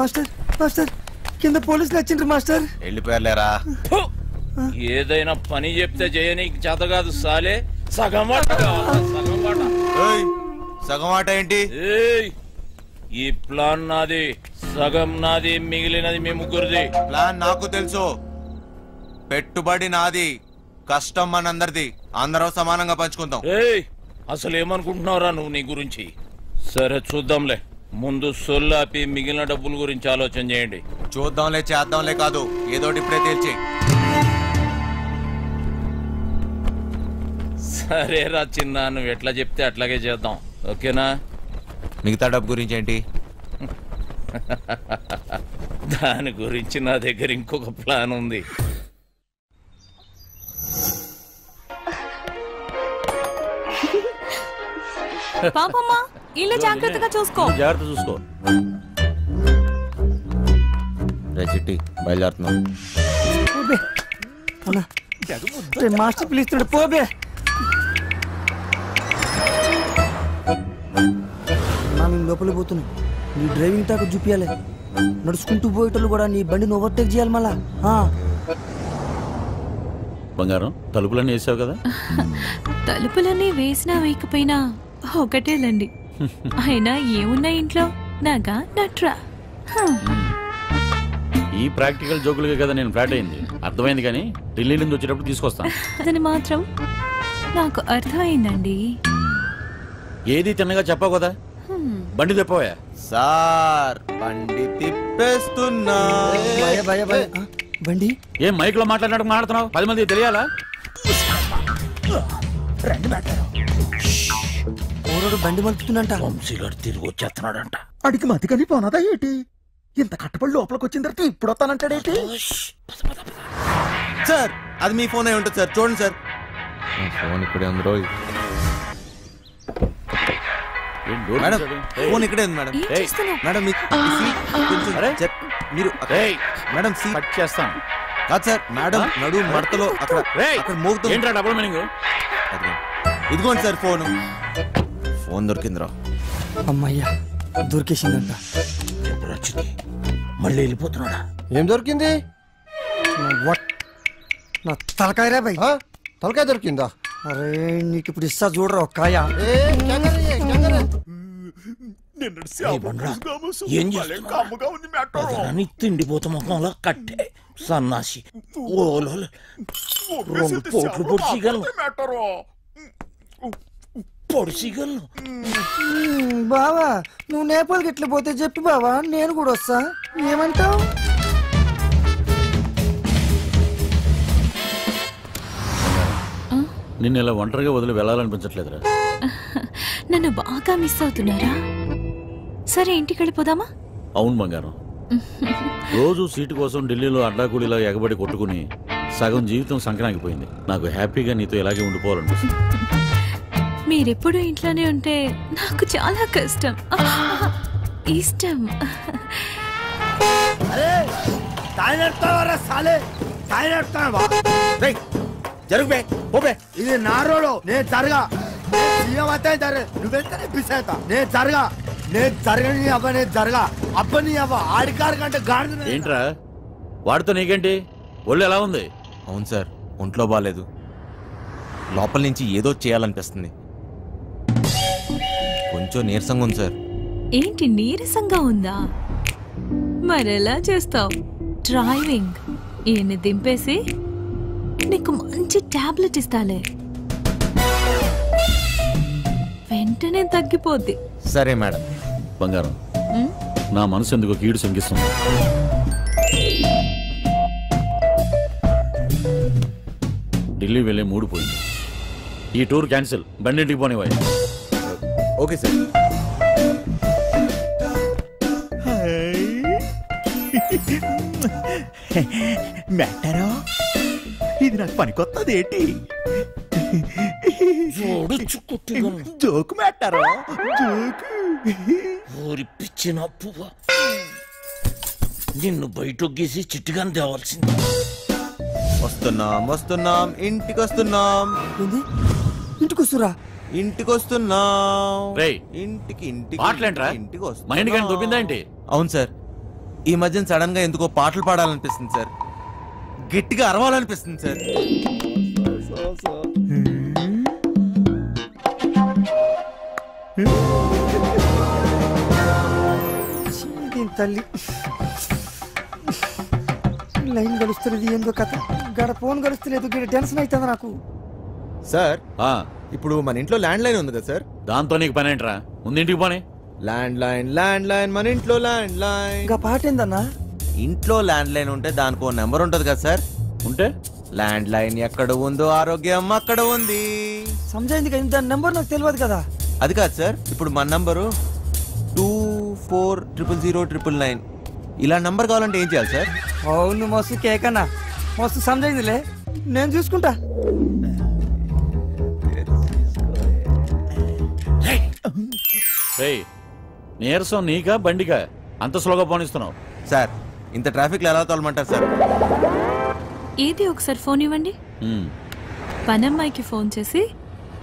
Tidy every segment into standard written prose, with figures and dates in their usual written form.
Master master కింద పోలీసులు వచ్చిండ్రు మాస్టర్. వెళ్ళిపోయారులేరా. ఏదైనా పని చెప్తే చేయనీకి చేత కాదు సాలే. సగం వాట సగం వాట. సగం వాట ఏంటి? ఈ ప్లాన్ నాది, సగం నాది, మిగిలినది మీ ముగ్గురిది. ప్లాన్ నాకు తెలుసు. పెట్టుబడి నాది, కష్టం మనందరిది. అందరం సమానంగా పంచుకుందాం. అసలు ఏమనుకుంటున్నావురా నువ్వు నీ గురించి? సరే చూద్దాంలే, ముందు సొల్లాపి మిగిలిన డబ్బుల గురించి ఆలోచన చేయండి. చూద్దాంలే చేద్దాంలే కాదు, ఏదోటి ఇప్పుడే తేల్చి. సరేరా చిన్న, నువ్వు ఎట్లా చెప్తే అట్లాగే చేద్దాం, ఓకేనా? మిగతా డబ్బు గురించి ఏంటి? దాని గురించి నా దగ్గర ఇంకొక ప్లాన్ ఉంది. పాపమ్మా, ఇల్లు జాగ్రత్తగా చూసుకో. జాగ్రత్త చూసుకో. చిట్టి బయలుదేరుతున్నాం. మాస్టర్ పిలుస్తున్నాడు, పోబే. మేము లోపలికి పోతున్నాం. నీ డ్రైవింగ్ తాకు చూపించాలి. నడుచుకుంటూ పోయేటోళ్ళు కూడా నీ బండిని ఓవర్టేక్ చేయాలి మళ్ళా. బంగారం, తలుపులన్నీ వేసావు కదా? తలుపులన్నీ వేసినా వేయకపోయినా ఒకటేలండి. అయినా ఏమున్నా ఇంట్లో నాగా నట్రా. ఈ ప్రాక్టికల్ జోకులుగా కదా నేను ఫ్లాట్ అయింది. అర్థమైంది, కానీ ఢిల్లీ నుంచి వచ్చేటప్పుడు తీసుకొస్తాను. అదని మాత్రం నాకు అర్థమైందండి. ఏది తిన్నగా చెప్పావు కదా. బండి తెప్పవా? సార్ బండి తిప్పేస్తున్నా. బండి ఏం మైక్ లో మాట్లాడినట్టు మాట్లాడుతున్నావు? 10 మంది తెలియాలా? బండి మలుపుతుందంట. వంశీగారు తిరిగి వచ్చేస్తున్నాడంట. అడిగి మతికని పోనదా ఏంటి? ఇంత కట్టపడి లోపలికి వచ్చిన తర్వాత ఇప్పుడు వస్తానంటాడేంటి? సార్ అది మీ ఫోన్ అయి ఉంటుంది సార్, చూడండి సార్. ఫోన్ ఇక్కడే ఉంది రోయ్. మేడం ఫోన్ ఇక్కడే ఉంది మేడం. మేడం మీరు మేడం కట్ చేస్తాను కాదు సార్. మేడం నడు మడతలో అక్కడ మోగుతుంది. ఇదిగోండి సార్ ఫోన్. ఫోన్ దొరికిందిరా. అమ్మయ్యా దొరికేసిందంట. మళ్ళీ వెళ్ళిపోతున్నాడా? ఏం దొరికింది? నా తలకాయరా భయ్. తలకాయ దొరికిందా? అరే నీకు ఇప్పుడు ఇస్తా చూడరా ఒక్కాయ. తిండిపోత ముఖంలో కట్టే సన్నాసి. పోట్లు పొడిచిగలను పొడిచిగలను. బావా నువ్వు నేపాల్కి ఎట్లా పోతే చెప్పి బావా, నేను కూడా వస్తా. ఏమంటావు? నిన్ను ఇలా ఒంటరిగా వదిలి వెళ్ళాలనిపించట్లేదురా. నన్ను బాగా మిస్ అవుతున్నారా? సరే ఇంటికి వెళ్ళిపోదామా? అవును బంగారం, రోజు సీటు కోసం ఢిల్లీలో అడ్డాకూడిలా ఎగబడి కొట్టుకుని సగం జీవితం సంక్రాంతిపోయింది. నాకు హ్యాపీగా నీతో ఇలాగే ఉండిపోవాలనిపిస్తుంది. మీరెప్పుడు ఇంట్లోనే ఉంటే నాకు చాలా కష్టం, ఇష్టం. ఇది నా రోడ్, నేను జరగా. నువ్వెంత పిసేతా? నేను జరగా, నేను జరగని అవ్వ, నేను జరగా అబ్బని అవ్వ. ఆడికారు కంటే గాడి ఏంట్రా వాడితో నీకేంటి? ఒళ్ళు ఎలా ఉంది? అవును సార్, ఒంట్లో బాగాలేదు. లోపల నుంచి ఏదో చేయాలనిపిస్తుంది. కొంచెం నీరసంగా ఉంది సార్. ఏంటి నీరసంగా ఉందా? మరెలా చేస్తావు? డ్రైవింగ్ ఈయన్ని దింపేసి నీకు మంచి టాబ్లెట్ ఇస్తాలే, వెంటనే తగ్గిపోద్ది. సరే మేడం. బంగారం, నా మనసు ఎందుకో కీడు శంకిస్తుంది. ఢిల్లీ వెళ్ళే మూడు పోయింది. ఈ టూర్ క్యాన్సిల్, బండింటికి పోనివ్వాలి. Okay sir. మెట్టారో ఇది నాకు పనికొత్తది ఏంటి? జోకు మెట్టారో జోకు. ఊరి పిచ్చిన పువ్వ, నిన్ను బయటకు గీసి చిట్టుగాని తేవాల్సింది. వస్తున్నాం వస్తున్నాం, ఇంటికి వస్తున్నాం. ఇంటికి వస్తురా? ఇంటికి వస్తున్నాం. రేయ్, ఇంటికి ఇంటికి మాట్లాడరా? ఇంటికి మైండ్ కానీ దొబ్బిందా ఏంటి? అవును సార్, ఈ మధ్యన సడన్ గా ఎందుకో పాటలు పాడాలనిపిస్తుంది సార్, గట్టిగా అరవాలనిపిస్తుంది సార్. తల్లి లైన్ గడుస్తున్నది ఏందో కథ, గడ ఫోన్ గడుస్తలేదు, గడ టెన్షన్ అవుతుంది నాకు. సార్ ఆ, ఇప్పుడు మన ఇంట్లో ల్యాండ్ లైన్ ఉంది కదా సార్? దాంతో నీకు పని ఏంట్రా? ముందు ఇంటికి పోనీ. ల్యాండ్ లైన్ మన ఇంట్లో ల్యాండ్ లైన్. ఇంకా పాట ఏందన్నా? ఇంట్లో ల్యాండ్ లైన్ ఉంటే దానికి ఓ నెంబర్ ఉంటది కదా సార్? ఉంటే ల్యాండ్ లైన్ ఎక్కడ ఉందో ఆరోగ్యం అక్కడ ఉంది. సమజైంది కదా, దాని నెంబర్ నాకు తెలియదు కదా. అది కాదు సార్, ఇప్పుడు మన నంబరు 240009. ఇలా నంబర్ కావాలంటే ఏం చేయాలి సార్? అవును మస్తు కేకన్నా, మస్తు సమజైందిలే, నేను చూసుకుంటా. రేయ్, నీరసం నీకా బండికా అంత స్లోగా పోనిస్తున్నావు? సార్ ఇంత ట్రాఫిక్ లో ఎలా తోలమంటారు సార్? ఏది ఒకసారి ఫోన్ ఇవ్వండి. పనమ్మాయికి ఫోన్ చేసి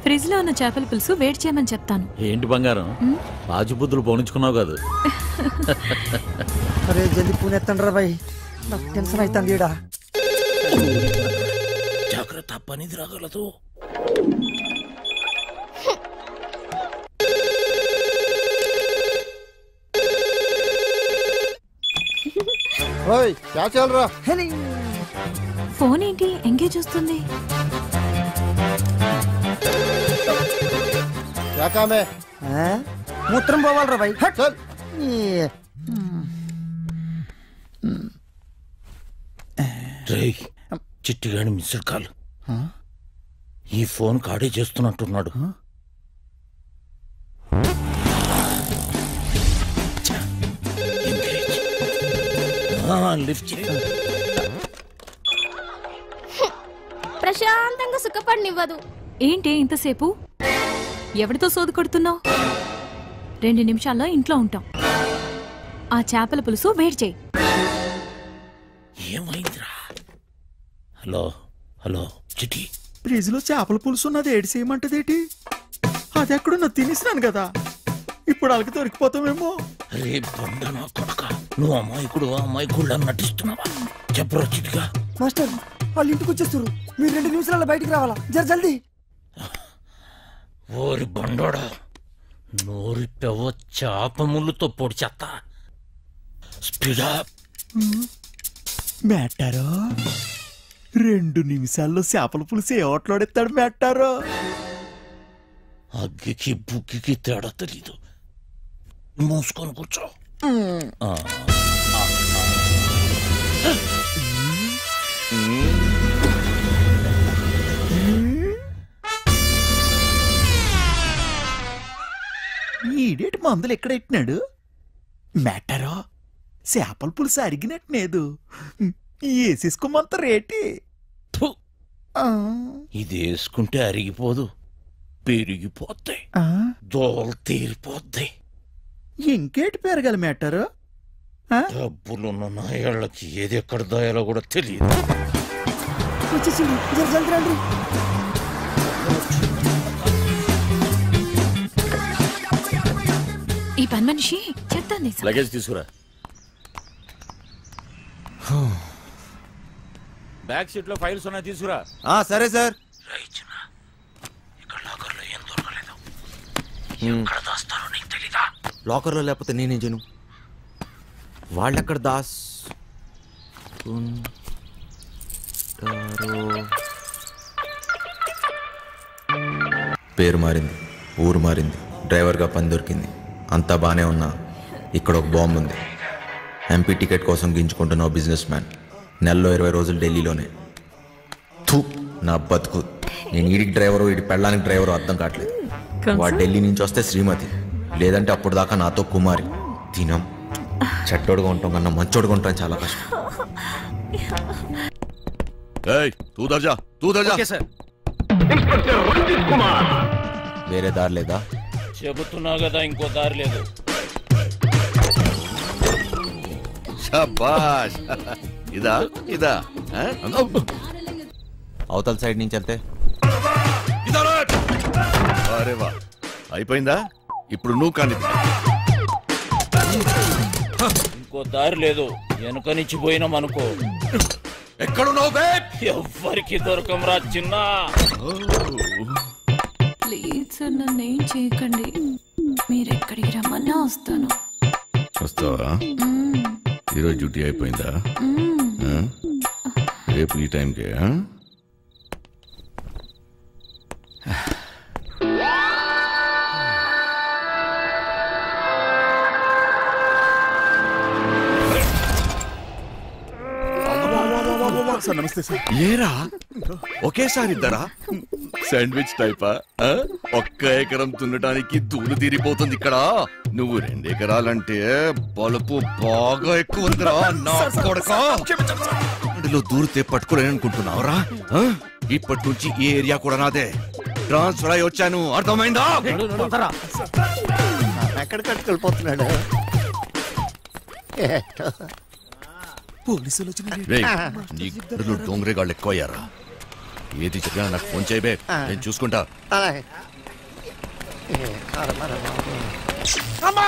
ఫ్రిడ్జ్ లో ఉన్న చేపల పులుసు వేడి చేయమని చెప్తాను. ఏంటి బంగారం, రాజుబుద్ధులు పోనించుకున్నావు కాదు? అరే జల్ది పూనెత్తండి రా బాయ్, నాకు టెన్షన్ అవుతుంది ఈడ. జాగ్రత్త, పనిది రాగలదు. ఫోన్ ఏంటి ఎంగేజ్ వస్తుంది? మూత్రం పోవాలరా బాయ్. రేయ్, చిట్టిగాని మిస్డ్ కాల్. ఈ ఫోన్ కాడే చేస్తున్నట్టున్నాడు. లిఫ్ట్ చేయి. ప్రశాంతంగా సుఖపడినివ్వదు. ఏంటి ఇంతసేపు? ఎవరితో సోదు కొడుతున్నావు? 2 నిమిషాల్లో ఇంట్లో ఉంటాం. ఆ చేపల పులుసు వేడి చేయి. ఏమైందిరా? హలో హలో చిటి, ఫ్రిడ్జ్ లో చేపల పులుసు ఉన్నది ఏడి చేయమంటదేటి? అది ఎక్కడున్నా తినేసినాను కదా, ఇప్పుడు వాళ్ళకి దొరికిపోతామేమో. రే బండనా కొడక, నువ్వు అమాయకుడు నటిస్తున్నావా? చెప్పరా చిటిగా. మాస్టర్ వాళ్ళు ఇంటికి వచ్చేస్తారు, మీరు 2 నిమిషాలలో బయటికి రావాలా, జల్దీ. ఓరి బండోడా, నోరి పెవ చేప ముళ్ళుతో పొడి చెత్త. స్పీడా. మేట్టారో 2 నిమిషాల్లో చేపల పులుసు ఏ ఓట్లాడెత్తాడు మేట్టారో. అగ్గికి బుగ్గికి తేడా తెలీదు. మూసుకొని కూర్చో. ఈడేటి మందులు ఎక్కడెట్టినాడు మేట్టారో? చేపల పులుసు అరిగినట్టులేదు, వేసేసుకోమంత రేటి. ఇది వేసుకుంటే అరిగిపోదు, పెరిగిపోతాయి, దోలు తీరిపోద్ది. ఇంకేటి పెరగాలి మేట్టారో? డబ్బులున్న నాయాళ్ళకి ఏది ఎక్కడ దాయాలో కూడా తెలియదు. వచ్చేసింది, జల్దీ రండి. ఈ పని మనిషి చెప్తాను. లగేజ్ తీసుకురా. బ్యాక్ సీట్ లో ఫైల్స్ ఉన్నాయి, తీసుకురా. సరే సార్. ఇక్కడ లాకర్లో ఏం దొరకలేదు. ఎక్కడ దాస్తారో నీకు తెలీదా? లాకర్లో లేకపోతే నేనేం చేయను? వాళ్ళెక్కడ దాస్ పేరు మారింది, ఊరు మారింది, డ్రైవర్గా పని దొరికింది, అంతా బానే ఉన్నా ఇక్కడ ఒక బాంబు ఉంది. ఎంపీ టికెట్ కోసం గింజుకుంటున్న బిజినెస్ మ్యాన్, నెలలో 20 రోజులు ఢిల్లీలోనే. థూ నా బతుకు. నేను ఈడికి డ్రైవరు, ఈడి పెళ్ళానికి డ్రైవరు అర్థం కావట్లేదు. వాడు ఢిల్లీ నుంచి వస్తే శ్రీమతి, లేదంటే అప్పుడు దాకా నాతో కుమారి. తినం చెట్టోడుగా ఉంటాం కన్నా మంచోడుగా ఉంటాం చాలా కష్టం. వేరే దారి లేదా? చెబుతున్నా కదా, ఇంకో దారి లేదు. ఇదా ఇదా అవతల సైడ్ నుంచి వెళ్తే అరేవా అయిపోయిందా? ఇప్పుడు నువ్వు కానీ ఇంకో ఇంకో దారి లేదు. వెనుక నుంచి పోయినామనుకో ఎక్కడున్నావు బే? ఎవ్వరికి దొరకంరా చిన్న. ప్లీజ్ సార్ నన్ను ఏం చేయకండి. మీరు ఎక్కడికి రమ్మన్నా వస్తాను. వస్తావా? ఈరోజు డ్యూటీ అయిపోయిందా? ఆ? రేపు ఈ టైంకే? నమస్తే సార్. ఏరా ఒకేసారి ఇద్దరా? శాండ్విచ్ టైపా? ఒక్క ఎకరం దున్నడానికి దూలు తీరిపోతుంది ఇక్కడ. నువ్వు 2 ఎకరాలంటే బలుపు బాగా ఎక్కువ ఉందిరా నా కొడకా. అందులో దూరితే పట్టుకోలేననుకుంటున్నావురా? ఇప్పటి నుంచి ఈ ఏరియా కూడా నాదే. ట్రాన్స్ఫర్ అయి వచ్చాను, అర్థమైందా? ఎక్కడికి వెళ్ళిపోతున్నాడు? పోలీసులు వచ్చిన రేయ్, నీ గడులు డోంగ్రేగాళ్ళు ఎక్కువయ్యారా? ఏది చెప్పినా నాకు ఫోన్ చేయబే, నేను చూసుకుంటా. అమ్మా